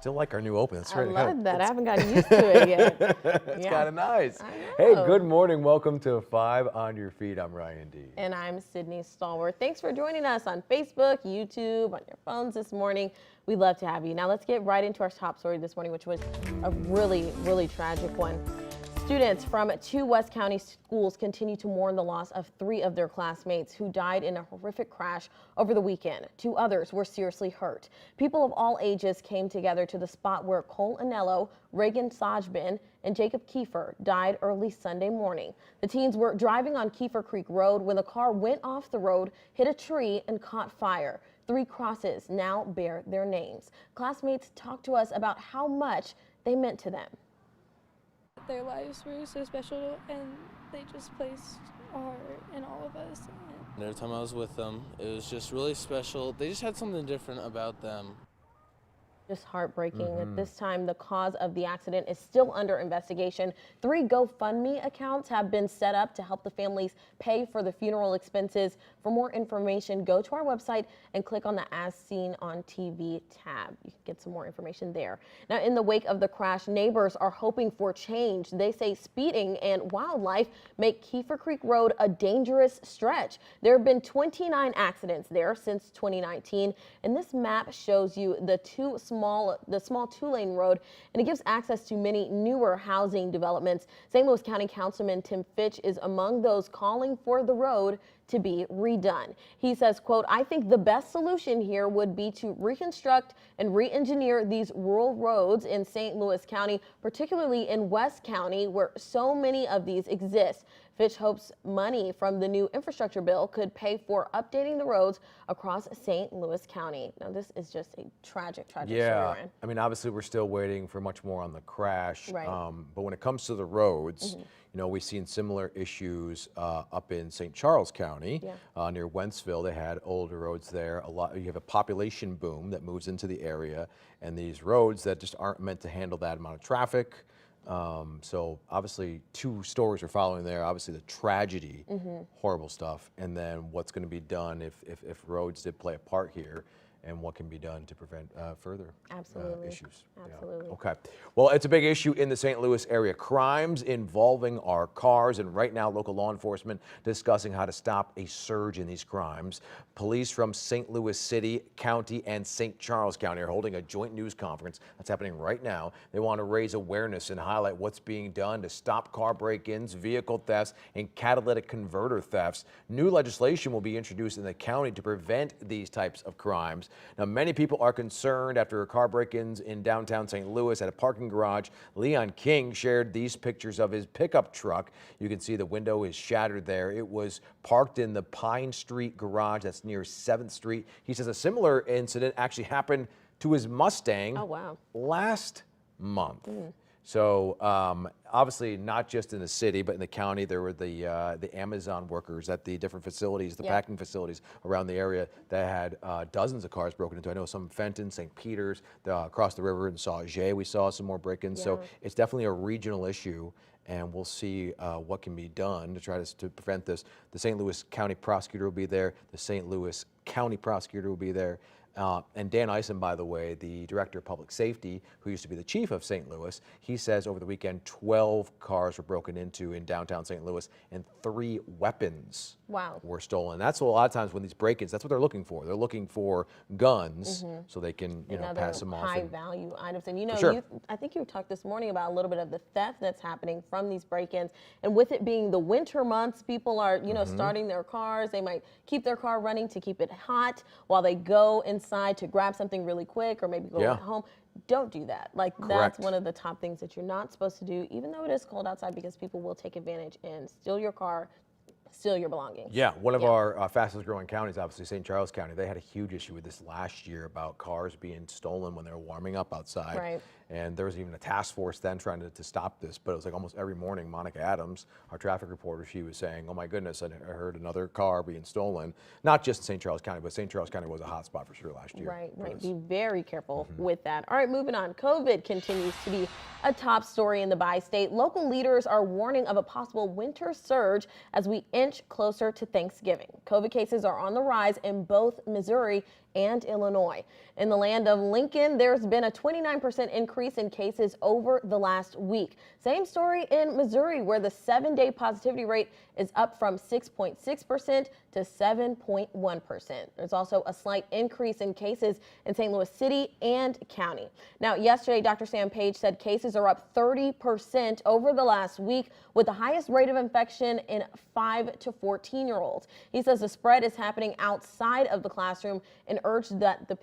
Still like our new open. That's I right. love that. I haven't gotten used to it yet. It's kind of nice. I Hey, know. good morning. Welcome to 5 on Your Feet. I'm Ryan D. And I'm Sydney Stallworth. Thanks for joining us on Facebook, YouTube, on your phones this morning. We'd love to have you. Now let's get right into our top story this morning, which was a really, really tragic one. Students from 2 West County schools continue to mourn the loss of 3 of their classmates who died in a horrific crash over the weekend. 2 others were seriously hurt. People of all ages came together to the spot where Cole Anello, Reagan Sajbin, and Jacob KIEFER died early Sunday morning. The teens were driving on KIEFER Creek Road when the car went off the road, hit a tree, and caught fire. 3 crosses now bear their names. Classmates talked to us about how much they meant to them. Their lives were so special, and they just placed a heart in all of us. And every time I was with them, it was just really special. They just had something different about them. Just heartbreaking. At this time, the cause of the accident is still under investigation. 3 GoFundMe accounts have been set up to help the families pay for the funeral expenses. For more information, go to our website and click on the As Seen on TV tab. You can get some more information there. Now, in the wake of the crash, neighbors are hoping for change. They say speeding and wildlife make KIEFER Creek Road a dangerous stretch. There have been 29 accidents there since 2019, and this map shows you the small 2-lane road, and it gives access to many newer housing developments. St. Louis County Councilman Tim Fitch is among those calling for the road to be redone. He says, quote, "I think the best solution here would be to reconstruct and re-engineer these rural roads in St. Louis County, particularly in West County, where so many of these exist." Fitch hopes money from the new infrastructure bill could pay for updating the roads across St. Louis County. Now, this is just a tragic story, Ryan. I mean, obviously, we're still waiting for much more on the crash. Right. But when it comes to the roads, you know, we've seen similar issues up in St. Charles County, near Wentzville. They had older roads there. You have a population boom that moves into the area, and these roads that just aren't meant to handle that amount of traffic. So obviously 2 stories are following there. Obviously the tragedy, horrible stuff, and then what's going to be done if roads did play a part here, and what can be done to prevent further issues. Absolutely. Yeah. Okay. Well, it's a big issue in the St. Louis area. Crimes involving our cars, and right now local law enforcement discussing how to stop a surge in these crimes. Police from St. Louis City, County, and St. Charles County are holding a joint news conference that's happening right now. They want to raise awareness and highlight what's being done to stop car break-ins, vehicle thefts, and catalytic converter thefts. New legislation will be introduced in the county to prevent these types of crimes. Now, many people are concerned after car break-ins in downtown St. Louis at a parking garage. Leon King shared these pictures of his pickup truck. You can see the window is shattered there. It was parked in the Pine Street garage that's near 7th Street. He says a similar incident actually happened to his Mustang last month. So obviously not just in the city, but in the county, there were the Amazon workers at the different facilities, the packing facilities around the area that had dozens of cars broken into. I know some Fenton, St. Peter's, across the river in Sauget, we saw some more break-ins. So it's definitely a regional issue, and we'll see what can be done to try to prevent this. The St. Louis County prosecutor will be there. The St. Louis County prosecutor will be there. And Dan Eisen, by the way, the director of public safety, who used to be the chief of St. Louis, he says over the weekend 12 cars were broken into in downtown St. Louis, and 3 weapons were stolen. That's a lot of times when these break-ins, that's what they're looking for. They're looking for guns so they can, pass them off. High-value items. And I think you talked this morning about a little bit of the theft that's happening from these break-ins. And with it being the winter months, people are, starting their cars. They might keep their car running to keep it hot while they go inside to grab something really quick or maybe go home. Don't do that. That's one of the top things that you're not supposed to do, even though it is cold outside, because people will take advantage and steal your car, steal your belongings. Yeah, one of our fastest growing counties, obviously St. Charles County, they had a huge issue with this last year about cars being stolen when they were warming up outside. Right. And there was even a task force then trying to stop this, but it was like almost every morning, Monica Adams, our traffic reporter, she was saying, oh my goodness, I heard another car being stolen. Not just in St. Charles County, but St. Charles County was a hot spot for sure last year. Right. Be very careful with that. All right, moving on. COVID continues to be a top story in the bi-state. Local leaders are warning of a possible winter surge as we inch closer to Thanksgiving. COVID cases are on the rise in both Missouri and Illinois. In the land of Lincoln, there's been a 29% increase in cases over the last week. Same story in Missouri, where the 7-day positivity rate is up from 6.6% to 7.1%. There's also a slight increase in cases in St. Louis City and County. Now, yesterday, Dr. Sam Page said cases are up 30% over the last week, with the highest rate of infection in 5 to 14-year-olds. He says the spread is happening outside of the classroom and urged that the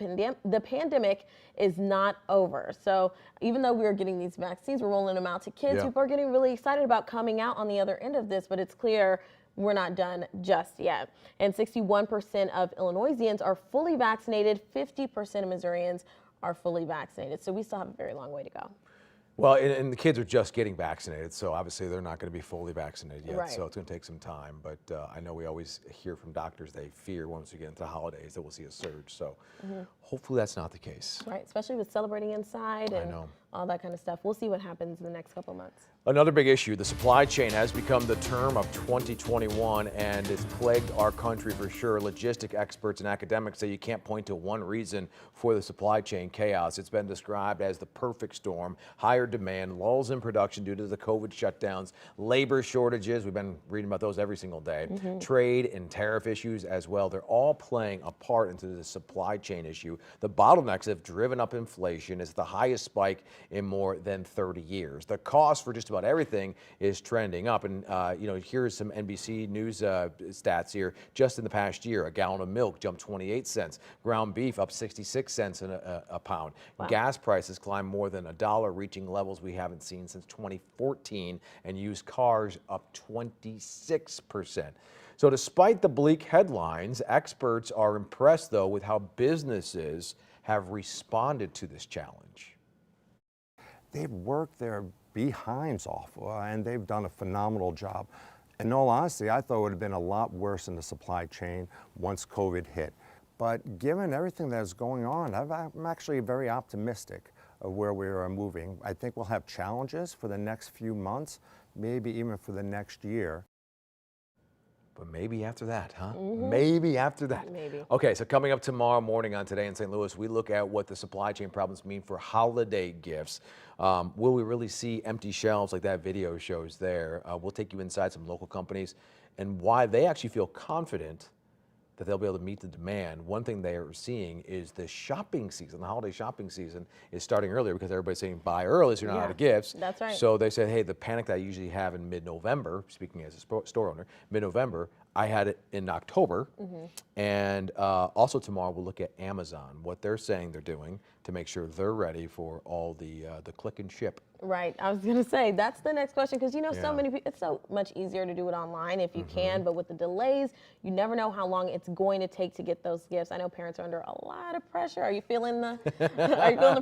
pandemic is not over. So even though we're getting these vaccines, we're rolling them out to kids. People are getting really excited about coming out on the other end of this, but it's clear we're not done just yet. And 61% of Illinoisans are fully vaccinated. 50% of Missourians are fully vaccinated. So we still have a very long way to go. Well, and the kids are just getting vaccinated, so obviously they're not going to be fully vaccinated yet, Right. so it's going to take some time. But I know we always hear from doctors they fear once we get into the holidays that we'll see a surge. So hopefully that's not the case. Right, especially with celebrating inside and all that kind of stuff. We'll see what happens in the next couple months. Another big issue, the supply chain has become the term of 2021 and it's plagued our country for sure. Logistic experts and academics say you can't point to one reason for the supply chain chaos. It's been described as the perfect storm: higher demand, lulls in production due to the COVID shutdowns, labor shortages, we've been reading about those every single day, trade and tariff issues as well. They're all playing a part into the supply chain issue. The bottlenecks have driven up inflation. It's the highest spike in more than 30 years. The cost for just about everything is trending up. And, here's some NBC News stats here. Just in the past year, a gallon of milk jumped 28 cents. Ground beef up 66 cents a pound. Wow. Gas prices climbed more than $1, reaching levels we haven't seen since 2014. And used cars up 26%. So despite the bleak headlines, experts are impressed, though, with how businesses have responded to this challenge. They've worked their behinds off, and they've done a phenomenal job. In all honesty, I thought it would have been a lot worse in the supply chain once COVID hit. But given everything that's going on, I'm actually very optimistic of where we are moving. I think we'll have challenges for the next few months, maybe even for the next year. But maybe after that, huh? Maybe after that. Maybe. Okay, so coming up tomorrow morning on Today in St. Louis, we look at what the supply chain problems mean for holiday gifts. Will we really see empty shelves like that video shows there? We'll take you inside some local companies and why they actually feel confident that they'll be able to meet the demand. One thing they are seeing is the shopping season, the holiday shopping season is starting earlier because everybody's saying buy early so you're not out of gifts. That's right. So they said, hey, the panic that I usually have in mid-November, speaking as a store owner, mid-November, I had it in October. And also tomorrow we'll look at Amazon, what they're saying they're doing to make sure they're ready for all the click and ship. Right. I was going to say, that's the next question, because so many people, it's so much easier to do it online if you can, but with the delays, you never know how long it's going to take to get those gifts. I know parents are under a lot of pressure. Are you feeling the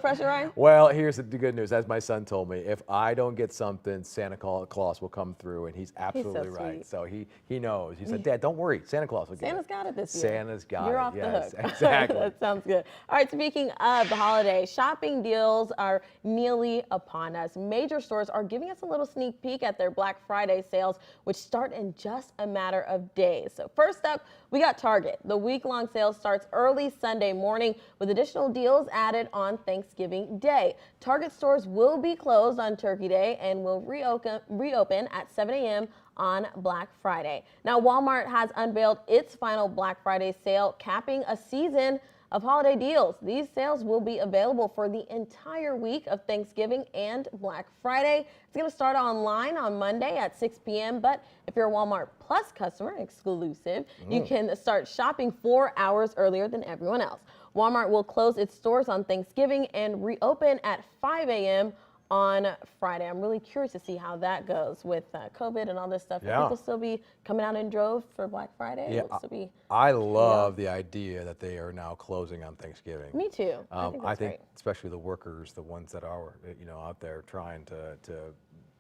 pressure, Ryan? Well, here's the good news. As my son told me, if I don't get something, Santa Claus will come through, and he's absolutely right. So he knows. He said, Dad, don't worry, Santa Claus will get it. Santa's got it this year. Santa's got it. You're off the hook. Exactly. That sounds good. All right, speaking of the holiday, shopping deals are nearly upon us. Major stores are giving us a little sneak peek at their Black Friday sales, which start in just a matter of days. So first up, we got Target. The week-long sale starts early Sunday morning with additional deals added on Thanksgiving Day. Target stores will be closed on Turkey Day and will reopen at 7 a.m. on Black Friday. Now, Walmart has unveiled its final Black Friday sale, capping a season of holiday deals. These sales will be available for the entire week of Thanksgiving and Black Friday. It's going to start online on Monday at 6 p.m., but if you're a Walmart Plus customer, exclusive, you can start shopping 4 hours earlier than everyone else. Walmart will close its stores on Thanksgiving and reopen at 5 a.m. on Friday. I'm really curious to see how that goes with COVID and all this stuff. Will people still be coming out in droves for Black Friday? Yeah, Will still be, I love the idea that they are now closing on Thanksgiving. Me too. I think especially the workers, the ones that are out there trying to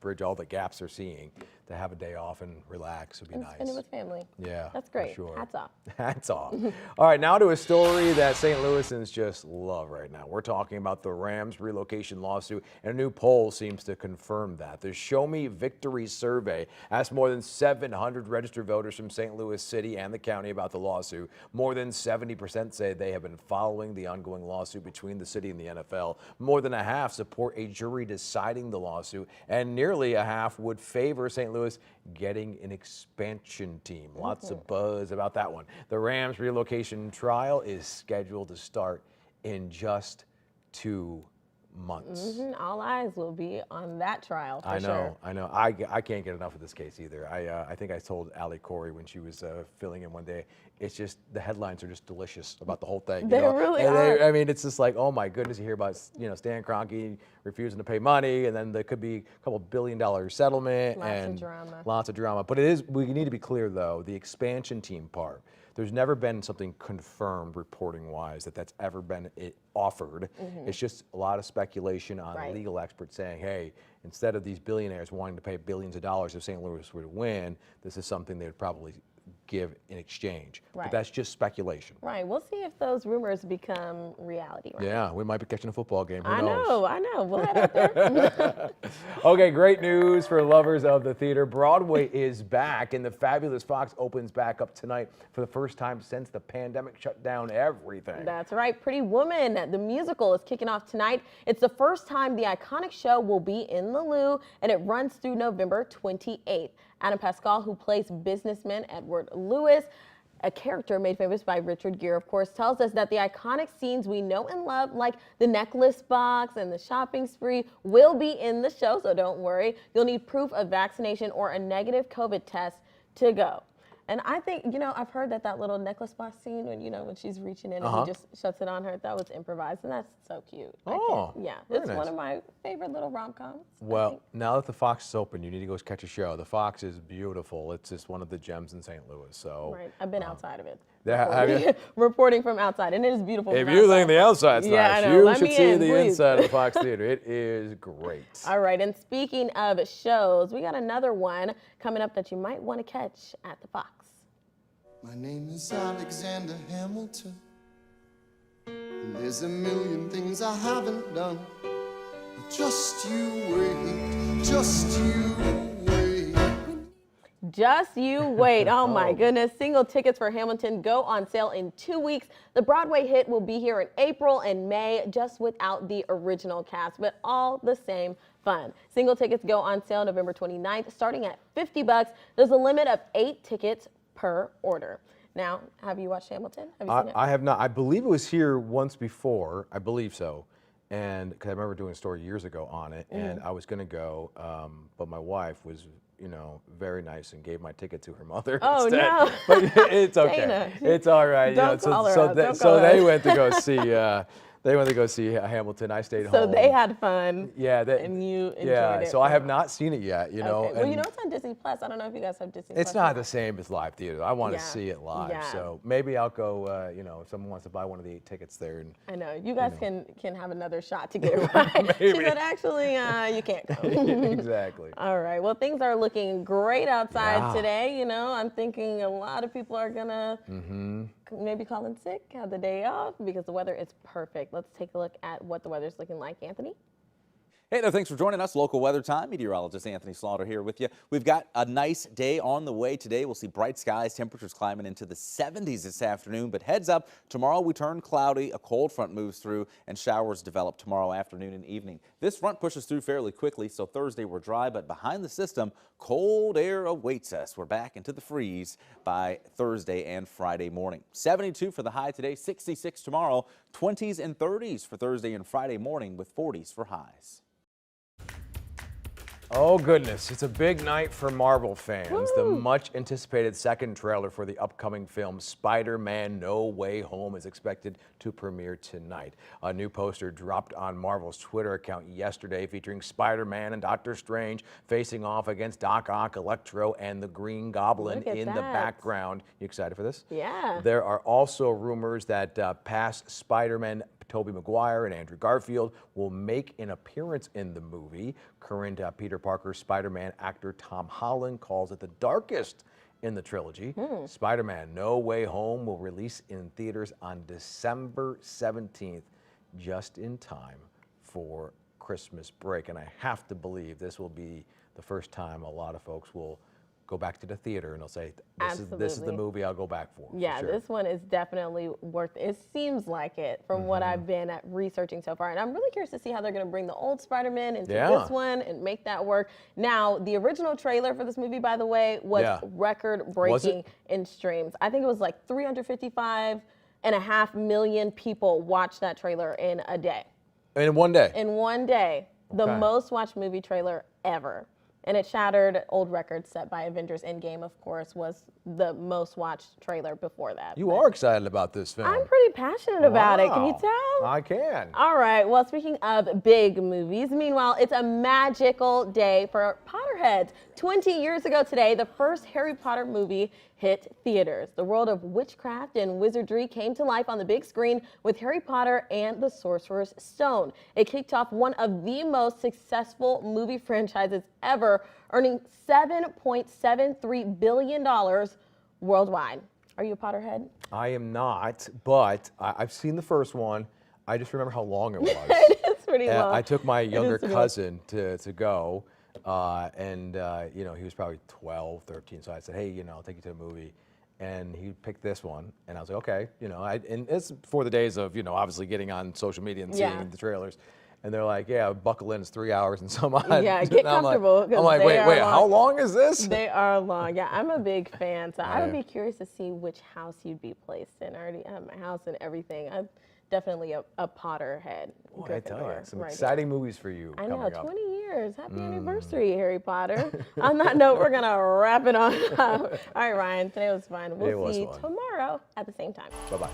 bridge all the gaps they're seeing. To have a day off and relax would be nice. Spend it with family. Yeah, That's for great. sure. Hats off. Hats off. All right, now to a story that St. Louisans just love right now. We're talking about the Rams relocation lawsuit, and a new poll seems to confirm that. The Show Me Victory survey asked more than 700 registered voters from St. Louis City and the county about the lawsuit. More than 70% say they have been following the ongoing lawsuit between the city and the NFL. More than a half support a jury deciding the lawsuit, and nearly a half would favor St. Louis getting an expansion team. Lots of buzz about that one. The Rams relocation trial is scheduled to start in just 2 months. All eyes will be on that trial for I know, sure. I know. I can't get enough of this case either. I think I told Allie Corey when she was filling in one day, it's just, the headlines are just delicious about the whole thing. They really are. I mean, it's just like, oh my goodness, you hear about, Stan Kroenke refusing to pay money, and then there could be a couple $1 billion settlement. Lots of drama. Lots of drama. But we need to be clear though, the expansion team part, there's never been something confirmed reporting-wise that's ever been offered. It's just a lot of speculation on legal experts saying, hey, instead of these billionaires wanting to pay billions of dollars if St. Louis were to win, this is something they'd probably give in exchange. But that's just speculation. Right. We'll see if those rumors become reality. Right? Yeah, we might be catching a football game. Who I knows? know. I know. We'll head out there. Okay, great news for lovers of the theater. Broadway is back, and the Fabulous Fox opens back up tonight for the first time since the pandemic shut down everything. That's right. Pretty Woman, the musical, is kicking off tonight. It's the first time the iconic show will be in the Lou, and it runs through November 28th. Adam Pascal, who plays businessman Edward Lewis, a character made famous by Richard Gere, of course, tells us that the iconic scenes we know and love, like the necklace box and the shopping spree, will be in the show, so don't worry. You'll need proof of vaccination or a negative COVID test to go. And I think, I've heard that little necklace box scene when, when she's reaching in and he just shuts it on her, that was improvised, and that's so cute. Yeah, it's one of my favorite little rom-coms. Well, now that the Fox is open, you need to go catch a show. The Fox is beautiful. It's just one of the gems in St. Louis. So Right, I've been outside of it. have you? Reporting from outside, and it is beautiful. If from you outside. think the outside's Yeah, nice, I know. you Let should me see in, the please. inside of the Fox Theater. It is great. All right, and speaking of shows, we got another one coming up that you might want to catch at the Fox. My name is Alexander Hamilton, and there's a million things I haven't done. But just you wait, just you wait. Just you wait. Oh my goodness. Single tickets for Hamilton go on sale in 2 weeks. The Broadway hit will be here in April and May, just without the original cast, but all the same fun. Single tickets go on sale November 29th, starting at $50. There's a limit of 8 tickets per order. Now, have you watched Hamilton? Have you seen it? I have not. I believe it was here once before. I believe so. And because I remember doing a story years ago on it, and I was going to go, but my wife was, very nice and gave my ticket to her mother Oh, instead. no. But it's okay. Dana. It's all right. Don't call her so out. Don't so call they her. went to go see. They went to go see Hamilton. I stayed So home. they had fun. Yeah, and you enjoyed it. So I have not seen it yet. Okay. Well, and it's on Disney Plus. I don't know if you guys have Disney it's Plus. not the same as live theater. I want to Yeah. see it live. Yeah. So maybe I'll go. If someone wants to buy one of the 8 tickets there, and I know. You guys can have another shot to get it right. She Maybe. said, actually, you can't go. exactly. All right. Well, things are looking great outside Yeah. today. I'm thinking a lot of people are going to maybe call in sick, have the day off, because the weather is perfect. Let's take a look at what the weather's looking like. Anthony? Hey there, thanks for joining us. Local weather time. Meteorologist Anthony Slaughter here with you. We've got a nice day on the way today. We'll see bright skies, temperatures climbing into the 70s this afternoon. But heads up, tomorrow we turn cloudy. A cold front moves through and showers develop tomorrow afternoon and evening. This front pushes through fairly quickly, so Thursday we're dry, but behind the system, cold air awaits us. We're back into the freeze by Thursday and Friday morning. 72 for the high today, 66 tomorrow, 20s and 30s for Thursday and Friday morning with 40s for highs. Oh goodness, it's a big night for Marvel fans. The much anticipated second trailer for the upcoming film Spider-Man No Way Home is expected to premiere tonight. A new poster dropped on Marvel's Twitter account yesterday featuring Spider-Man and Doctor Strange facing off against Doc Ock, Electro, and the Green Goblin Look at in the that. background. You excited for this? Yeah. There are also rumors that past Spider-Man Tobey Maguire and Andrew Garfield will make an appearance in the movie. Current Peter Parker Spider-Man actor Tom Holland calls it the darkest in the trilogy. Spider-Man No Way Home will release in theaters on December 17th, just in time for Christmas break. And I have to believe this will be the first time a lot of folks will go back to the theater and they'll say, this is the movie I'll go back for. Yeah, for sure. This one is definitely worth it. It seems like it from what I've been researching so far. And I'm really curious to see how they're going to bring the old Spider-Man into this one and make that work. Now, the original trailer for this movie, by the way, was record-breaking in streams. I think it was like 355.5 million people watched that trailer in a day. In one day? In one day. The most watched movie trailer ever. And it shattered old records set by Avengers Endgame, of course, was the most watched trailer before that. You are excited about this film. I'm pretty passionate about it. Can you tell? I can. All right. Well, speaking of big movies, meanwhile, it's a magical day for Potterheads. 20 years ago today, the first Harry Potter movie hit theaters. The world of witchcraft and wizardry came to life on the big screen with Harry Potter and the Sorcerer's Stone. It kicked off one of the most successful movie franchises ever, earning $7.73 billion worldwide. Are you a Potterhead? I am not, but I've seen the first one. I just remember how long it was. It's pretty long. I took my younger cousin to go, and you know, he was probably 12, 13, so I said, hey, you know, I'll take you to a movie. And he picked this one, and I was like, okay, you know, and it's before the days of, you know, obviously getting on social media and seeing the trailers. And they're like, yeah, buckle in, it's 3 hours and some odd. Yeah, get comfortable. I'm like, wait, how long is this? They are long. Yeah, I'm a big fan, so I would be curious to see which house you'd be placed in. I already have my house and everything. I'm definitely a Potterhead. Boy, I tell you, some exciting movies for you I know, coming up. 20 years. Happy anniversary, Harry Potter. On that note, we're going to wrap it on up. All right, Ryan, today was fun. We'll see you tomorrow at the same time. Bye-bye.